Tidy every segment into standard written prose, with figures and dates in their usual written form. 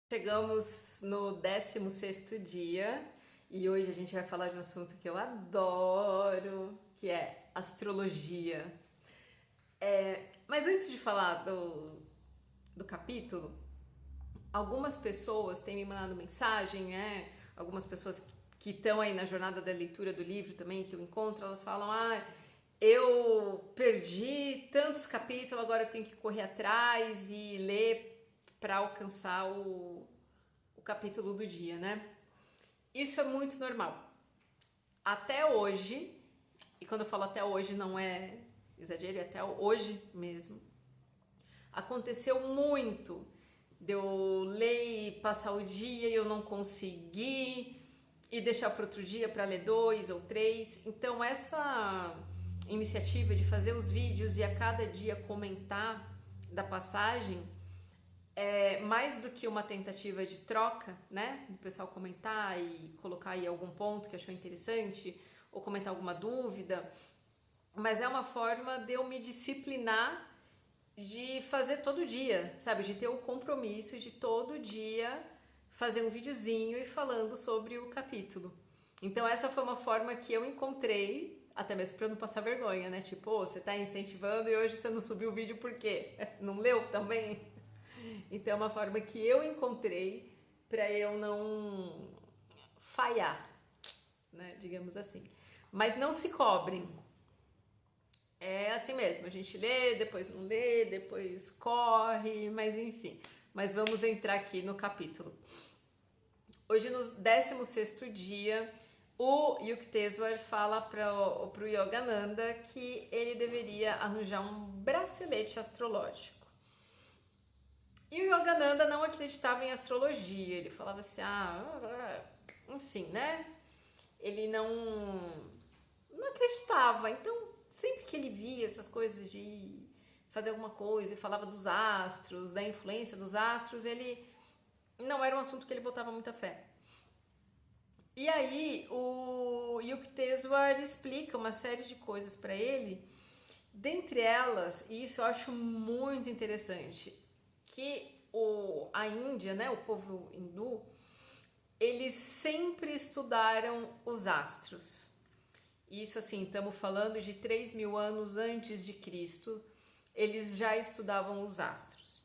Chegamos no 16º dia e hoje a gente vai falar de um assunto que eu adoro, que é astrologia. Mas antes de falar do capítulo, algumas pessoas têm me mandado mensagem, né? Algumas pessoas que estão aí na jornada da leitura do livro também, que eu encontro, elas falam, eu perdi tantos capítulos, agora eu tenho que correr atrás e ler para alcançar o capítulo do dia, né? Isso é muito normal. Até hoje, e quando eu falo até hoje não é exagero, é até hoje mesmo, aconteceu muito de eu ler e passar o dia e eu não conseguir e deixar para outro dia para ler 2 ou 3. Então essa iniciativa de fazer os vídeos e a cada dia comentar da passagem é mais do que uma tentativa de troca, né? O pessoal comentar e colocar aí algum ponto que achou interessante ou comentar alguma dúvida, mas é uma forma de eu me disciplinar de fazer todo dia, sabe? De ter o compromisso de todo dia fazer um videozinho e falando sobre o capítulo. Então essa foi uma forma que eu encontrei, até mesmo para não passar vergonha, né? Tipo, você tá incentivando e hoje você não subiu o vídeo por quê? Não leu também? Então é uma forma que eu encontrei para eu não falhar, né? Digamos assim. Mas não se cobrem. É assim mesmo, a gente lê, depois não lê, depois corre, mas enfim. Mas vamos entrar aqui no capítulo. Hoje, no 16º dia, o Yukteswar fala para o Yogananda que ele deveria arranjar um bracelete astrológico. E o Yogananda não acreditava em astrologia, ele falava assim, enfim, né? Ele não acreditava, então sempre que ele via essas coisas de fazer alguma coisa e falava dos astros, da influência dos astros, ele não era um assunto que ele botava muita fé. E aí o Yukteswar explica uma série de coisas para ele, dentre elas, e isso eu acho muito interessante, que a Índia, né, o povo hindu, eles sempre estudaram os astros. Isso assim, estamos falando de 3.000 anos antes de Cristo, eles já estudavam os astros.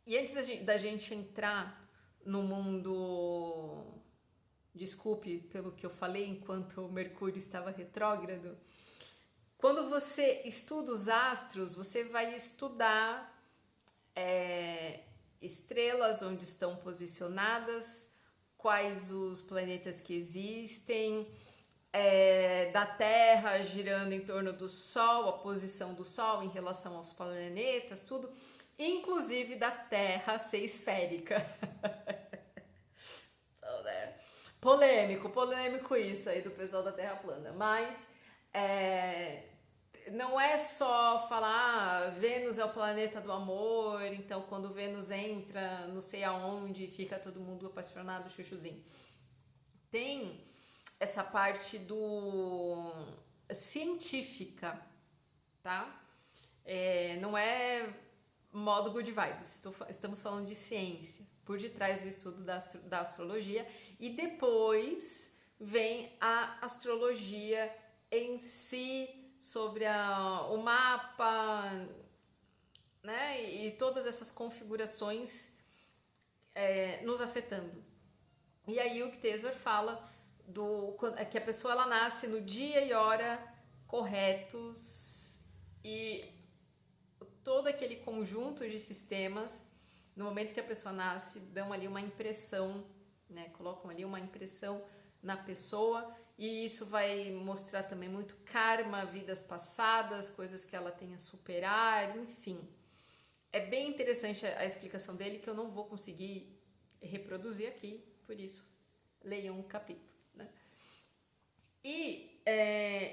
E antes da gente entrar no mundo, desculpe pelo que eu falei enquanto o Mercúrio estava retrógrado, quando você estuda os astros, você vai estudar estrelas, onde estão posicionadas, quais os planetas que existem, da Terra girando em torno do Sol, a posição do Sol em relação aos planetas, tudo, inclusive da Terra ser esférica. Então, né? Polêmico isso aí do pessoal da Terra plana, mas não é só falar Vênus é o planeta do amor, então quando Vênus entra não sei aonde fica todo mundo apaixonado, chuchuzinho. Tem essa parte do científica, tá? Não é modo good vibes, estamos falando de ciência, por detrás do estudo da astrologia, e depois vem a astrologia em si, sobre o mapa, né? E todas essas configurações nos afetando. E aí o Yukteswar fala que a pessoa ela nasce no dia e hora corretos e todo aquele conjunto de sistemas, no momento que a pessoa nasce, dão ali uma impressão, né? Colocam ali uma impressão na pessoa, e isso vai mostrar também muito karma, vidas passadas, coisas que ela tem a superar, enfim. É bem interessante a explicação dele, que eu não vou conseguir reproduzir aqui, por isso leiam um capítulo, né? E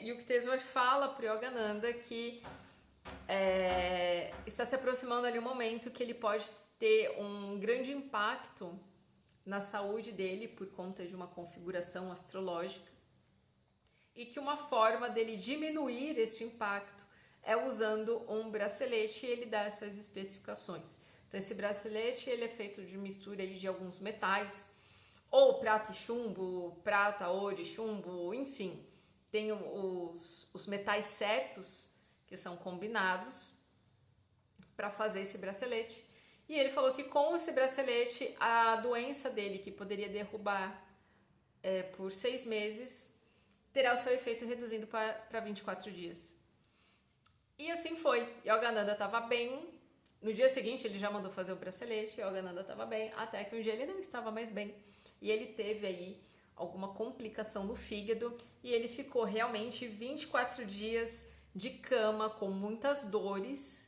Yukteswar fala para o Yogananda que está se aproximando ali um momento que ele pode ter um grande impacto na saúde dele por conta de uma configuração astrológica, e que uma forma dele diminuir este impacto é usando um bracelete, e ele dá essas especificações. Então esse bracelete ele é feito de mistura aí de alguns metais, ou prata e chumbo, prata, ouro e chumbo, enfim, tem os metais certos que são combinados para fazer esse bracelete. E ele falou que com esse bracelete a doença dele, que poderia derrubar por 6 meses, terá o seu efeito reduzindo para 24 dias. E assim foi. Yogananda estava bem. No dia seguinte ele já mandou fazer o bracelete. Yogananda estava bem, até que um dia ele não estava mais bem. E ele teve aí alguma complicação no fígado e ele ficou realmente 24 dias de cama com muitas dores.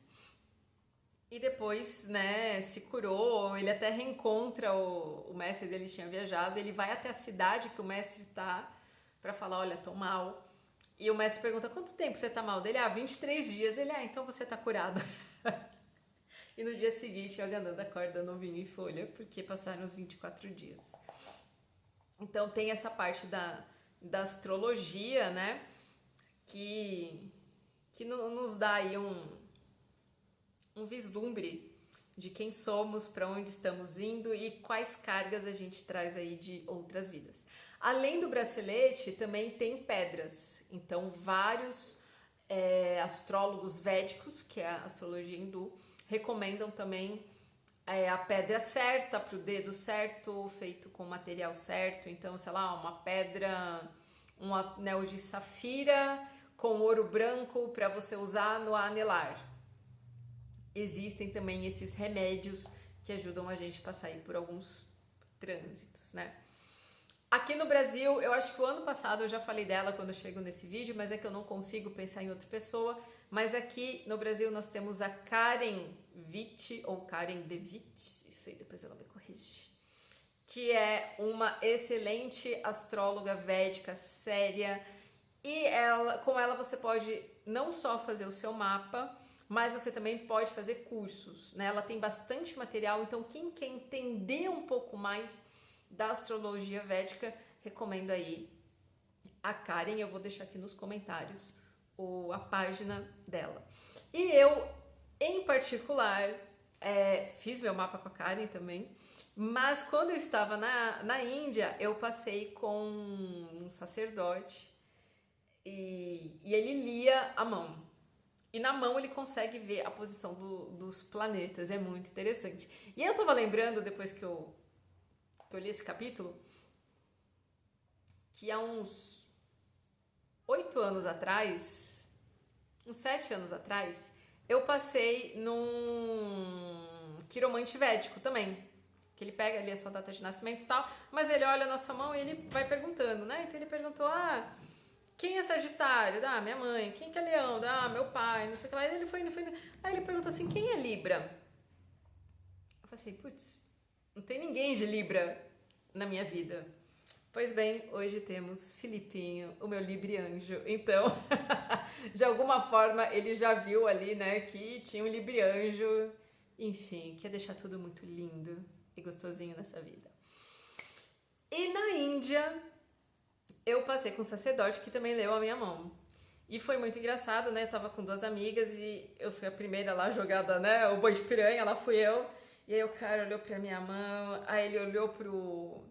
E depois, né, se curou, ele até reencontra o mestre dele, tinha viajado, ele vai até a cidade que o mestre tá pra falar, olha, tô mal. E o mestre pergunta, quanto tempo você tá mal? Dele, 23 dias. Ele, então você tá curado. E no dia seguinte, Yogananda acorda novinho em folha, porque passaram os 24 dias. Então tem essa parte da astrologia, né, que nos dá aí um vislumbre de quem somos, para onde estamos indo e quais cargas a gente traz aí de outras vidas. Além do bracelete, também tem pedras. Então, vários astrólogos védicos, que é a astrologia hindu, recomendam também a pedra certa para o dedo certo, feito com material certo. Então, sei lá, uma pedra, um anel de safira com ouro branco para você usar no anelar. Existem também esses remédios que ajudam a gente a passar aí por alguns trânsitos, né? Aqui no Brasil, eu acho que o ano passado eu já falei dela quando eu chego nesse vídeo, mas é que eu não consigo pensar em outra pessoa. Mas aqui no Brasil nós temos a Karen Witt, ou Karen De Witt, depois ela me corrige, que é uma excelente astróloga védica, séria, e com ela você pode não só fazer o seu mapa, mas você também pode fazer cursos, né? Ela tem bastante material, então quem quer entender um pouco mais da astrologia védica, recomendo aí a Karen, eu vou deixar aqui nos comentários a página dela. E eu, em particular, fiz meu mapa com a Karen também, mas quando eu estava na Índia, eu passei com um sacerdote e ele lia a mão. E na mão ele consegue ver a posição dos planetas, é muito interessante. E eu tava lembrando, depois que eu li esse capítulo, que há uns 8 anos atrás, uns 7 anos atrás, eu passei num quiromante védico também. Que ele pega ali a sua data de nascimento e tal, mas ele olha na sua mão e ele vai perguntando, né? Então ele perguntou, quem é Sagitário? Minha mãe. Quem que é Leão? Meu pai, não sei o que lá. Aí ele foi. Aí ele perguntou assim, quem é Libra? Eu falei assim, putz, não tem ninguém de Libra na minha vida. Pois bem, hoje temos Filipinho, o meu librianjo. Então, de alguma forma, ele já viu ali, né, que tinha um librianjo. Enfim, quer deixar tudo muito lindo e gostosinho nessa vida. E na Índia, eu passei com um sacerdote que também leu a minha mão. E foi muito engraçado, né? Eu tava com 2 amigas e eu fui a primeira lá jogada, né? O boi de piranha, lá fui eu. E aí o cara olhou pra minha mão, aí ele olhou pro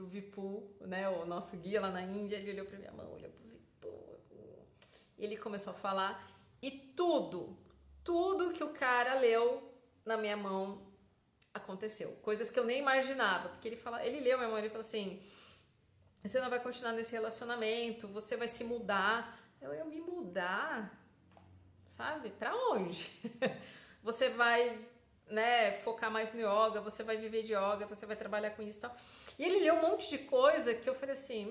Vipu, né? O nosso guia lá na Índia, ele olhou pra minha mão, olhou pro Vipu. E ele começou a falar. E tudo que o cara leu na minha mão aconteceu. Coisas que eu nem imaginava. Porque ele leu a minha mão e ele falou assim... Você não vai continuar nesse relacionamento, você vai se mudar. Eu me mudar? Sabe? Pra onde? Você vai, né, focar mais no yoga, você vai viver de yoga, você vai trabalhar com isso e tal. E ele leu um monte de coisa que eu falei assim,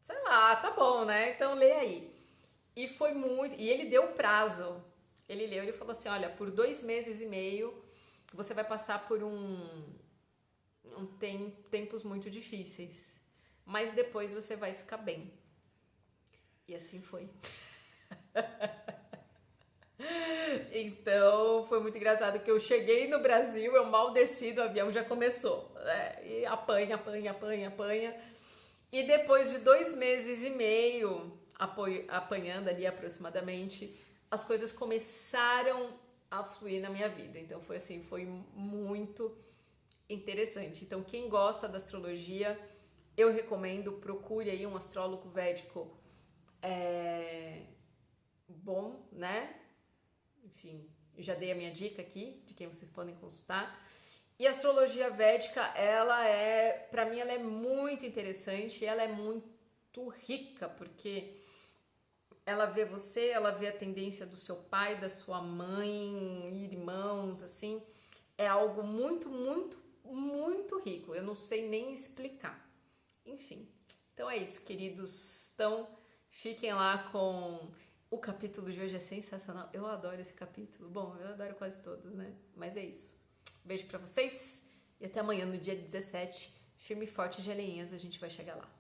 sei lá, tá bom, né? Então lê aí. E foi muito... E ele deu prazo. Ele leu, ele falou assim, olha, por 2 meses e meio, você vai passar por tempos muito difíceis, mas depois você vai ficar bem. E assim foi. Então foi muito engraçado que eu cheguei no Brasil, eu mal desci do avião, já começou, né? E apanha. E depois de 2 meses e meio apanhando ali aproximadamente, as coisas começaram a fluir na minha vida. Então foi assim, foi muito interessante. Então quem gosta da astrologia, eu recomendo, procure aí um astrólogo védico bom, né? Enfim, eu já dei a minha dica aqui de quem vocês podem consultar. E a astrologia védica, para mim, ela é muito interessante, ela é muito rica, porque ela vê você, ela vê a tendência do seu pai, da sua mãe, irmãos, assim, é algo muito, muito, muito rico. Eu não sei nem explicar. Enfim, então é isso, queridos. Então, fiquem lá com o capítulo de hoje, é sensacional. Eu adoro esse capítulo. Bom, eu adoro quase todos, né? Mas é isso. Beijo pra vocês e até amanhã, no dia 17, firme e forte, geleinhas, a gente vai chegar lá.